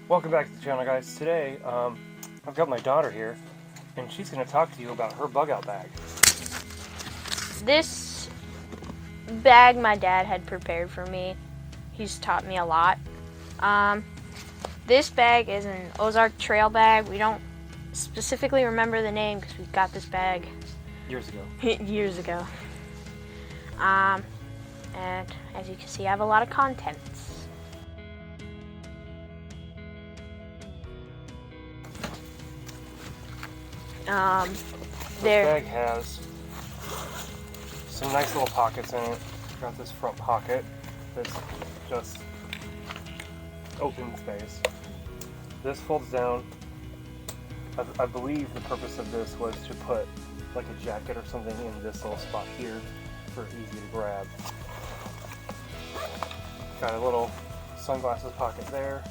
Welcome back to the channel, guys. Today, I've got my daughter here, and she's going to talk to you about her bug out bag. This bag my dad had prepared for me. He's taught me a lot. This bag is an Ozark trail bag. We don't specifically remember the name because we got this bag Years ago. years ago. And as you can see, I have a lot of contents. This bag has some nice little pockets in it. Got this front pocket that's just open space. This folds down. I believe the purpose of this was to put like a jacket or something in this little spot here for easy to grab. Got a little sunglasses pocket there.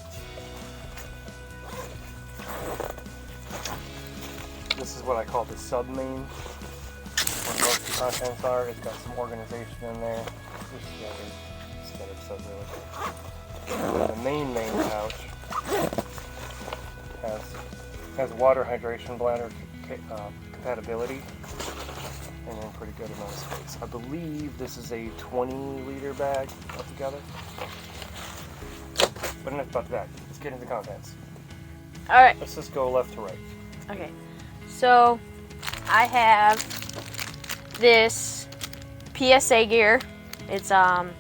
This is what I call the sub-main, where most of the contents are. It's got some organization in there. Scattered stuff really. The main pouch has water hydration bladder compatibility and then pretty good amount of space. I believe this is a 20-liter bag altogether. But enough about that. Let's get into the contents. All right. Let's just go left to right. Okay. So I have this Psa Gear. It's a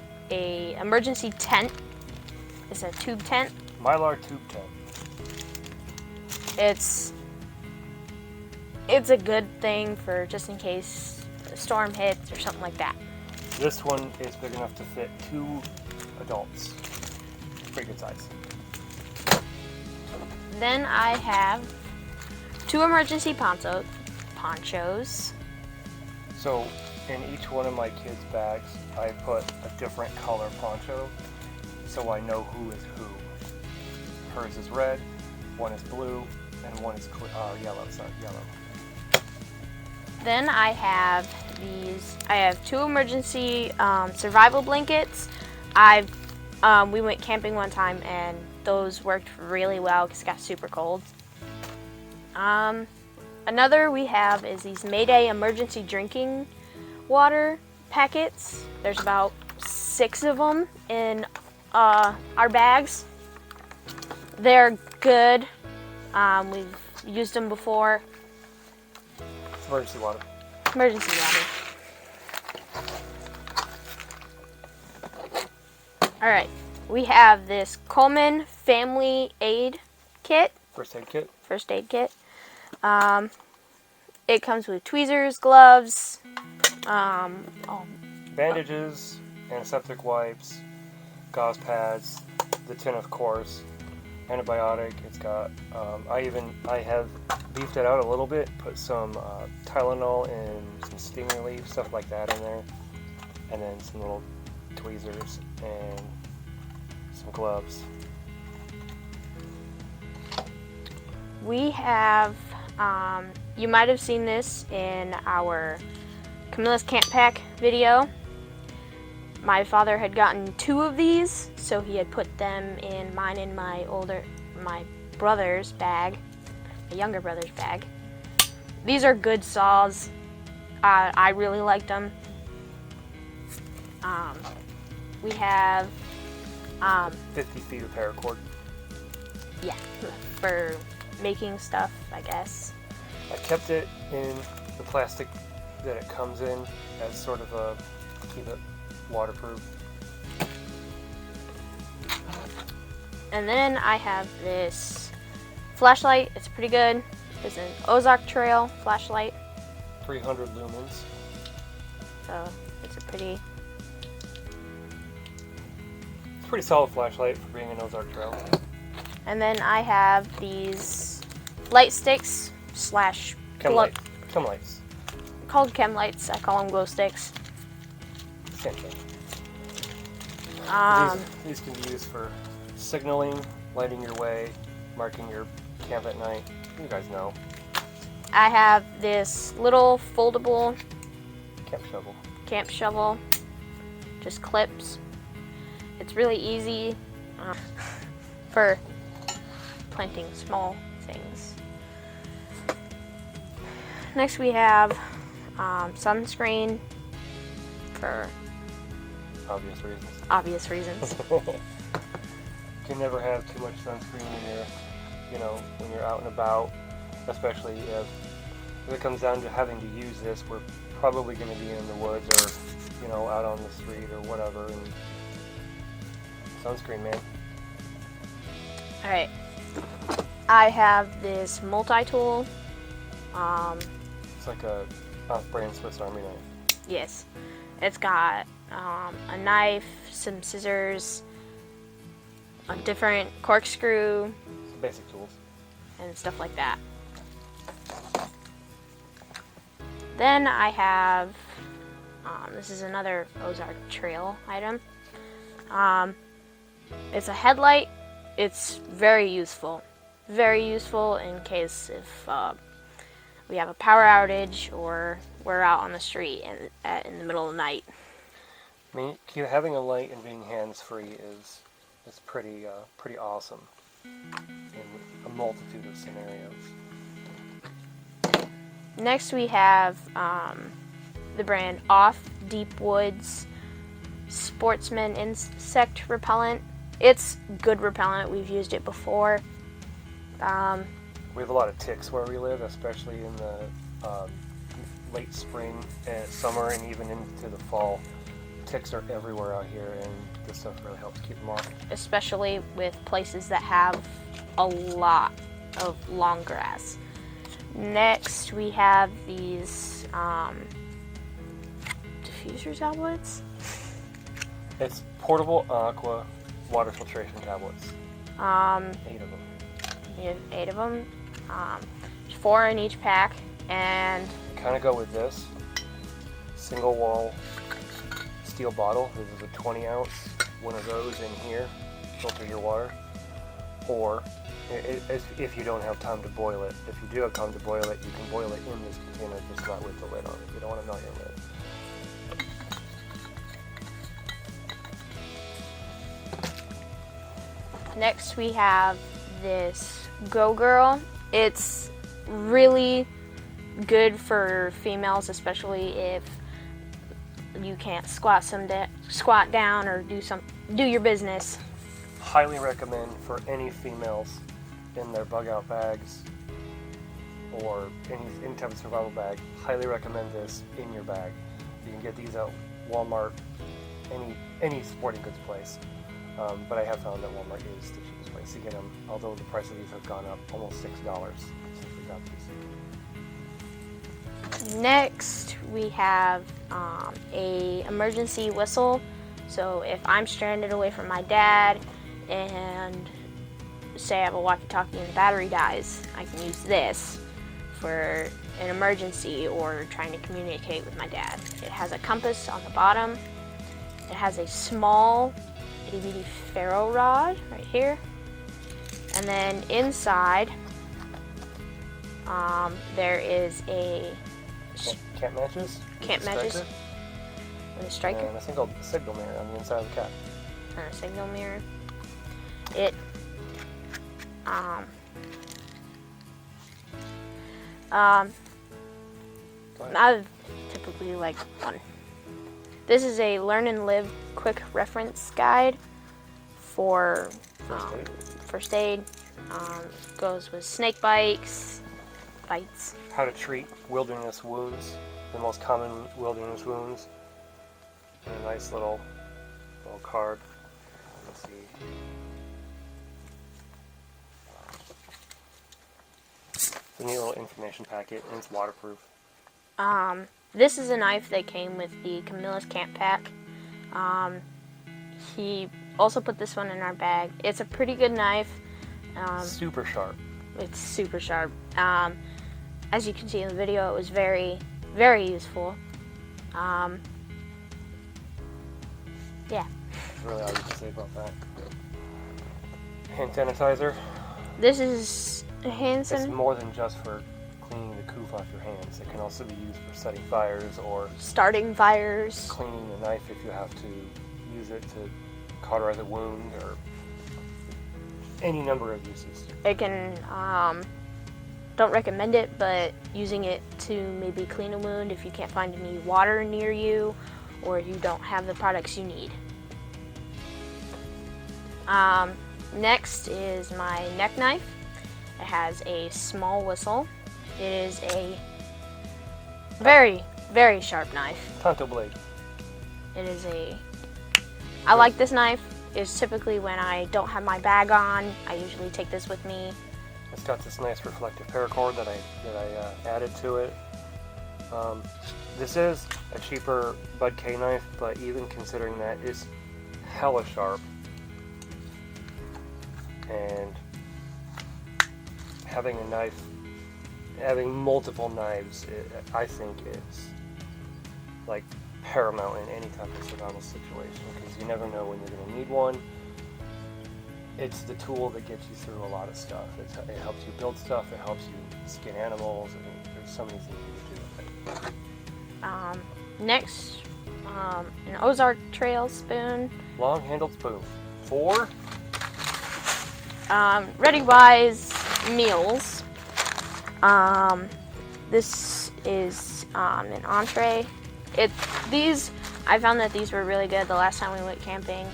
emergency tent. It's a tube tent. Mylar tube tent. It's a good thing for just in case a storm hits or something like that. This one is big enough to fit 2 adults. Pretty good size. Then I have 2 emergency ponchos. So in each one of my kids' bags, I put a different color poncho, so I know who is who. Hers is red, one is blue, and one is yellow. Then I have these. I have 2 emergency survival blankets. We went camping one time and those worked really well because it got super cold. Another we have is these Mayday emergency drinking water packets. There's about 6 of them in our bags. They're good. We've used them before. It's emergency water. Emergency water. All right, we have this Coleman Family Aid Kit. First aid kit. First aid kit. It comes with tweezers, gloves, bandages, antiseptic wipes, gauze pads, the tin of course, antibiotic. It's got, I have beefed it out a little bit, put some Tylenol and some sting relief, stuff like that in there, and then some little tweezers and some gloves. We have, you might have seen this in our Camilla's Camp Pack video. My father had gotten 2 of these, so he had put them in mine and my brother's bag, my younger brother's bag. These are good saws. I really liked them. We have 50 feet of paracord. Yeah, for making stuff, I guess. I kept it in the plastic that it comes in as sort of to keep it waterproof. And then I have this flashlight. It's pretty good. It's an Ozark Trail flashlight. 300 lumens. So it's a pretty solid flashlight for being an Ozark Trail. And then I have these light sticks slash Chem lights. Called chem lights. I call them glow sticks. Same thing. These can be used for signaling, lighting your way, marking your camp at night. You guys know. I have this little foldable camp shovel. Just clips. It's really easy for planting small things. Next we have sunscreen for obvious reasons. You can never have too much sunscreen when you're out and about, especially if it comes down to having to use this. We're probably going to be in the woods or out on the street or whatever, and sunscreen, man. All right, I have this multi-tool. It's like a off-brand Swiss Army knife. Yes, it's got a knife, some scissors, a different corkscrew, Some basic tools, and stuff like that. Then I have, this is another Ozark trail item. It's a headlight. It's very useful in case if we have a power outage or we're out on the street in the middle of the night. I mean, having a light and being hands-free is pretty awesome in a multitude of scenarios. Next we have the brand Off Deep Woods Sportsman insect repellent. It's good repellent. We've used it before. We have a lot of ticks where we live, especially in the late spring and summer and even into the fall. Ticks are everywhere out here, and this stuff really helps keep them off. Especially with places that have a lot of long grass. Next we have these diffuser tablets. It's portable Aqua water filtration tablets. 8 of them. We have 8 of them. 4 in each pack, and Kind of go with this single wall steel bottle. This is a 20 ounce. One of those in here, filter your water. Or if you don't have time to boil it, if you do have time to boil it, you can boil it in this container, just not with the lid on it. You don't want to melt your lid. next we have this Go Girl. It's really good for females, especially if you can't squat down or do your business. Highly recommend for any females in their bug out bags or any type of survival bag. Highly recommend this in your bag. You can get these at Walmart, any sporting goods place. But I have found that Walmart is the cheapest place to get them, although the price of these have gone up almost $6 since we got these. Next, we have a emergency whistle. So if I'm stranded away from my dad and say I have a walkie-talkie and the battery dies, I can use this for an emergency or trying to communicate with my dad. It has a compass on the bottom. It has a small itty-bitty ferro rod right here. And then inside, there is a Camp matches? Camp matches with a striker. And a single signal mirror on the inside of the cap. And a signal mirror. It I typically like one. This is a learn and live quick reference guide for first aid. Goes with snake bites. How to treat wilderness wounds, the most common wilderness wounds. And a nice little card. Let's see. It's a neat little information packet, and it's waterproof. This is a knife that came with the Camilla's Camp Pack. He also put this one in our bag. It's a pretty good knife. Super sharp. It's super sharp. As you can see in the video, it was very, very useful. Yeah. That's really all you can say about that. Hand sanitizer. This is hand It's sanitizer. more than just for cleaning the coof off your hands. It can also be used for setting fires or Starting fires. cleaning the knife if you have to use it to cauterize a wound or any number of uses. It can, don't recommend it, but using it to maybe clean a wound if you can't find any water near you or you don't have the products you need. Next is my neck knife. It has a small whistle. It is a very, very sharp knife. Tonto blade. It is I like this knife. It's typically when I don't have my bag on. I usually take this with me. It's got this nice reflective paracord that I added to it. This is a cheaper Bud K knife, but even considering that, it's hella sharp. And having a knife, having multiple knives, I think is like paramount in any type of survival situation, because you never know when you're going to need one. It's the tool that gets you through a lot of stuff. It helps you build stuff, it helps you skin animals, and there's so many things you can do with it. Next, an Ozark trail spoon. Long-handled spoon. For? Ready-wise meals. This is an entree. I found that these were really good the last time we went camping,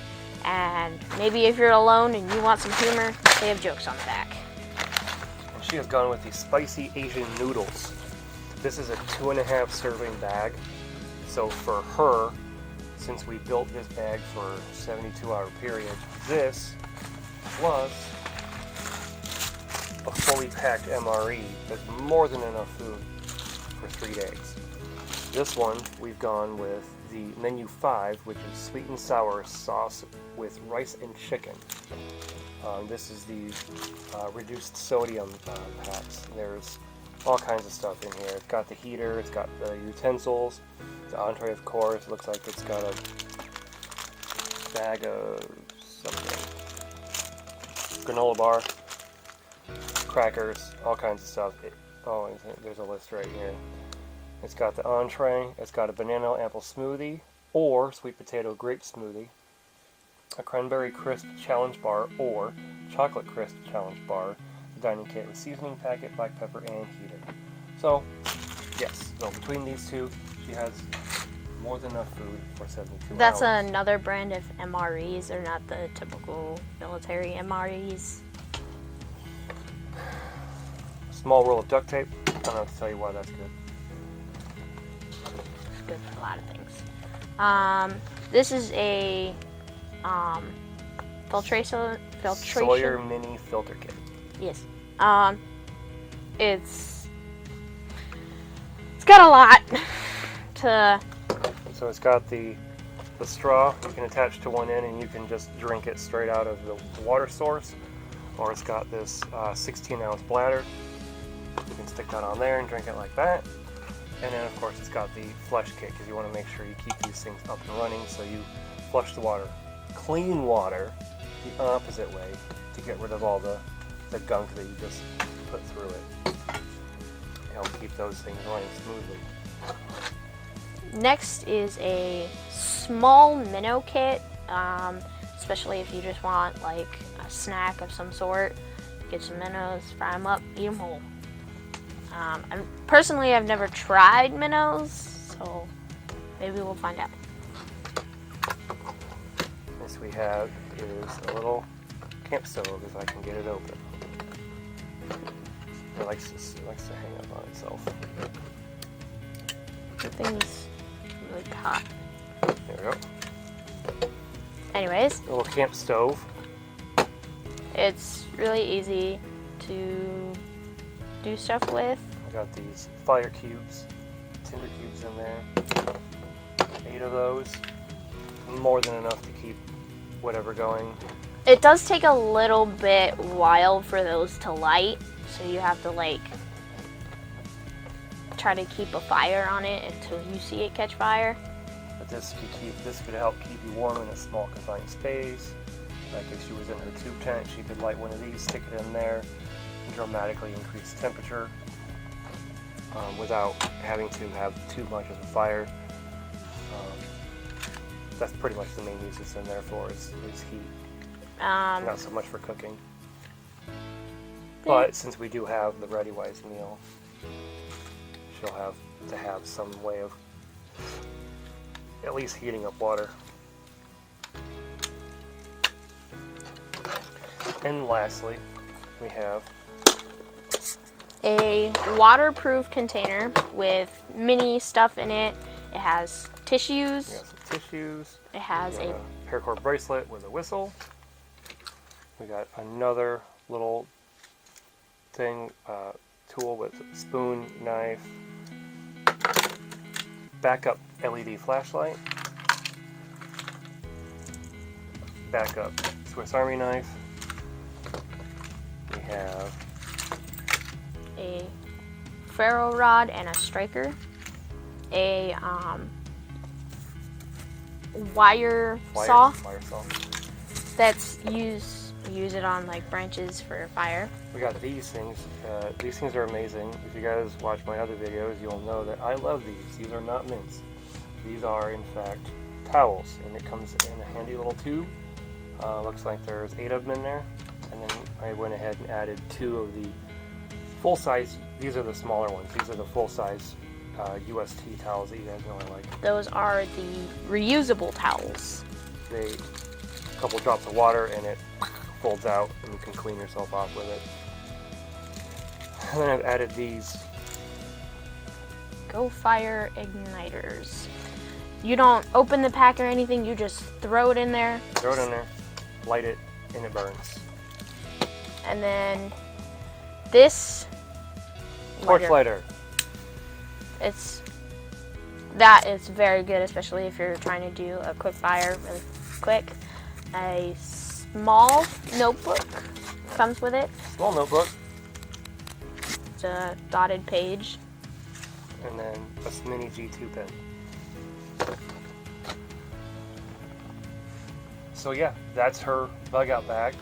and maybe if you're alone and you want some humor, they have jokes on the back. And she has gone with the spicy Asian noodles. This is a 2.5 serving bag. So for her, since we built this bag for a 72-hour period, this plus a fully packed MRE is more than enough food for 3 days. This one, we've gone with the Menu 5, which is sweet and sour sauce with rice and chicken. This is the reduced sodium packs. There's all kinds of stuff in here. It's got the heater, it's got the utensils, the entree, of course. It looks like it's got a bag of something. Granola bar, crackers, all kinds of stuff. There's a list right here. It's got the entree, it's got a banana apple smoothie, or sweet potato grape smoothie, a cranberry crisp challenge bar, or chocolate crisp challenge bar, the dining kit with seasoning packet, black pepper, and heater. So, yes, so between these two, she has more than enough food for 72 That's hours. another brand of MREs. They're not the typical military MREs. Small roll of duct tape. I don't have to tell you why that's good. It's good for a lot of things. This is a filtration. Sawyer mini filter kit. Yes. It's got a lot to. So it's got the straw you can attach to one end and you can just drink it straight out of the water source, or it's got this 16-ounce bladder. You can stick that on there and drink it like that. And then of course it's got the flush kit, because you want to make sure you keep these things up and running, so you flush the water, clean water, the opposite way, to get rid of all the gunk that you just put through it. Help keep those things running smoothly. Next is a small Minnow Kit, especially if you just want like a snack of some sort. Get some minnows, fry them up, eat them whole. Personally, I've never tried minnows, so maybe we'll find out. This we have is a little camp stove, if I can get it open. It likes to hang up on itself. The thing's really hot. There we go. Anyways, A little camp stove. it's really easy to do stuff with. I got these fire cubes, tinder cubes in there. 8 of those. More than enough to keep whatever going. It does take a little bit while for those to light, so you have to like try to keep a fire on it until you see it catch fire. But this could help keep you warm in a small confined space. Like if she was in her tube tent, she could light one of these, stick it in there, and dramatically increase the temperature without having to have too much of a fire. That's pretty much the main use it's in there for, is heat. Not so much for cooking. But since we do have the ReadyWise meal, she'll have to have some way of at least heating up water. And lastly, we have a waterproof container with mini stuff in it. It has tissues. We got some tissues. It has a paracord bracelet with a whistle. We got another little thing, tool with a spoon, knife, backup LED flashlight, backup Swiss Army knife. We have a ferro rod and a striker, a wire saw that's use it on like branches for fire. We got these things. These things are amazing. If you guys watch my other videos, you'll know that I love these. These are not mints. These are in fact towels, and it comes in a handy little tube. Looks like there's 8 of them in there, and then I went ahead and added 2 of the full size. These are the smaller ones. These are the full size UST towels that you guys know I like. Those are the reusable towels. They a couple drops of water and it folds out, and you can clean yourself off with it. And then I've added these Go Fire igniters. You don't open the pack or anything, you just throw it in there. Throw it in there, light it, and it burns. And then this torch lighter. That is very good, especially if you're trying to do a quick fire really quick. A small notebook comes with it. Small notebook. It's a dotted page. And then a mini G2 pen. So yeah, that's her bug out bag.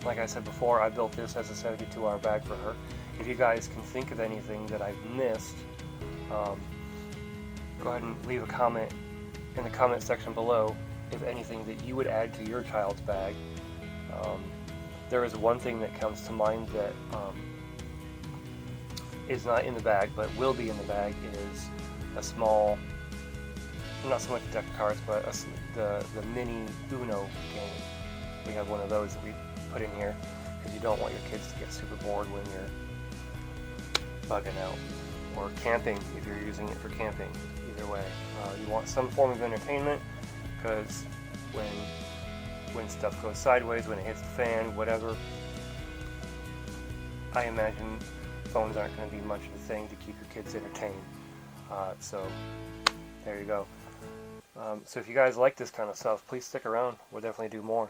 Like I said before, I built this as a 72-hour bag for her. If you guys can think of anything that I've missed, go ahead and leave a comment in the comment section below if anything that you would add to your child's bag. There is one thing that comes to mind that is not in the bag but will be in the bag, is a small, not so much a deck of cards, but the mini Uno game. We have one of those that we put in here because you don't want your kids to get super bored when you're bugging out, or camping if you're using it for camping. Either way, you want some form of entertainment, because when stuff goes sideways, when it hits the fan, whatever, I imagine phones aren't going to be much of a thing to keep your kids entertained. So there you go. So if you guys like this kind of stuff, please stick around. We'll definitely do more.